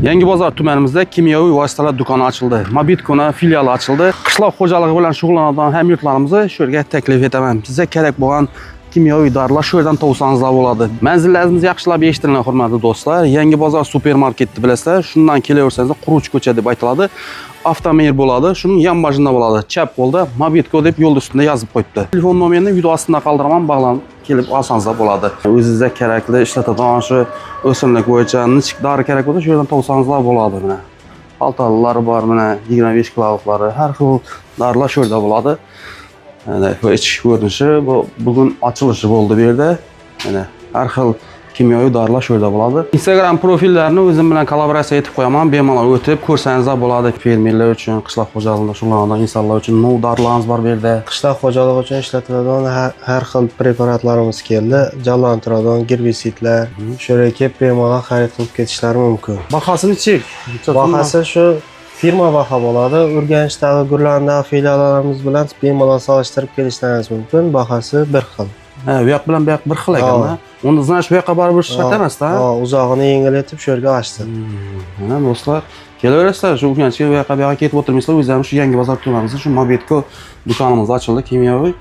Yangibozor tumanimizda kimyoviy vositalar do'koni ochildi. Mobitco'ning filiali ochildi. Qishloq xo'jaligi bilan shug'ullanadigan hamyurtlarimizni shu yerga taklif etaman. Sizga kerak bo'lgan kimyoviy dorilar shu yerdan topsangiz bo'ladi. Manzillaringiz yaxshilab eshitiling, hurmatli do'stlar. Yangibozor supermarketni bilasizlar. Shundan kelaversangiz Quruch ko'cha deb aytiladi. Avtomer bo'ladi. Shuning yonbojida bo'ladi. Chap qo'lda Mobitco deb yo'l ustida yozib qo'yibdi. Telefon nomerini video ostida qoldiraman, bog'lanib kelib olsangiz bo'ladi. O'zingizga kerakli ishlatadigan shu o'simlik bo'yicha nechik dori kerak bo'lsa, shu yerdan topsangiz bo'ladi. Mana paltalari bor, mana 25 kilogrammlari, har xil dorilar shu yerda bo'ladi. Mana bu ichki ko'rinishi, bu bugun ochilishi bo'ldi bu yerda. Mana har xil kimyoviy dorilar shu yerda bo'ladi. Instagram profillarini o'zim bilan kollaboratsiya etib qo'yaman. Bemalol o'tib ko'rsangiz bo'ladi. Fermerlar uchun, qishloq xo'jaligida shug'ullanadigan insonlar uchun nov dorilarimiz bor bu yerda. Qishloq xo'jaligi uchun ishlatiladigan har xil preparatlarimiz keldi. Jonlantiradigan gerbisidlar, shu yerga kelib bemalol xarid qilib ketishlari mumkin. Bahosini nechik? Bahasi shu firma baho bo'ladi. Urganchdagi, Gurlandagi filiallarimiz bilan bemalol solishtirib kelishlaringiz mumkin. Bahasi bir xil. Ha, bu yoq bilan bu yoq bir xil ekan-da. Unda znash bu yoqqa borib ishlata emas-da. Ha, uzog'ini yengillatib shu yerga ochdi. Mana do'stlar, kelaverasizlar, shu Urganchga bu yoqqa kelib o'tirmaysizlar, o'zlaringiz shu Yangibozor tumanimizda shu Mobitco do'konimiz ochildi, kimyoviy.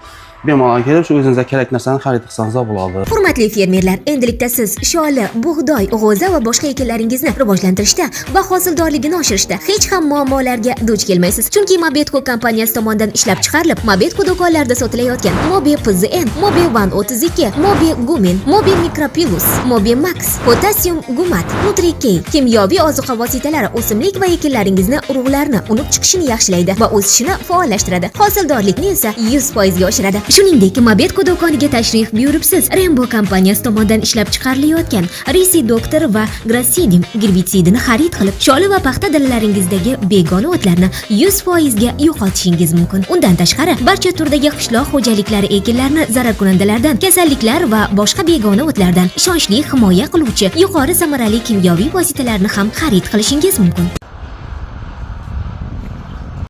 Bemalol kelib shu o'zingizga kerak narsani xarid qilsangiz bo'ladi. Hurmatli fermerlar, endilikda siz sholi, bug'doy, g'o'za va boshqa ekinlaringizni rivojlantirishda va hosildorligini oshirishda hech ham muammolarga duch kelmaysiz. Chunki Mobitco kompaniyasi tomonidan ishlab chiqarilib, Mobitco do'konlarida sotilayotgan Mobi PZN, Mobi 132, Mobi Gumin, Mobi Micropilus, Mobi Max, Potassium Gumat, Nutri-K kimyoviy ozuqa vositalari o'simlik va ekinlaringizni urug'larni unib chiqishini yaxshilaydi va o'sishini faollashtiradi. Hosildorlikni esa 100% ga oshiradi. Shuningdek, Mobitco do'koniga tashrif buyuribsiz. Rainbow kompaniyasi tomonidan ishlab chiqarilayotgan Risi Doctor va Grasidim gerbitsidini xarid qilib, sholi va paxta dalalaringizdagi begona o'tlarni 100% ga yo'qotishingiz mumkin. Undan tashqari, barcha turdagi qishloq xo'jaliklari ekinlarini zararkunandalardan, kasalliklar va boshqa begona o'tlardan ishonchli himoya qiluvchi yuqori samarali kimyoviy vositalarni ham xarid qilishingiz mumkin.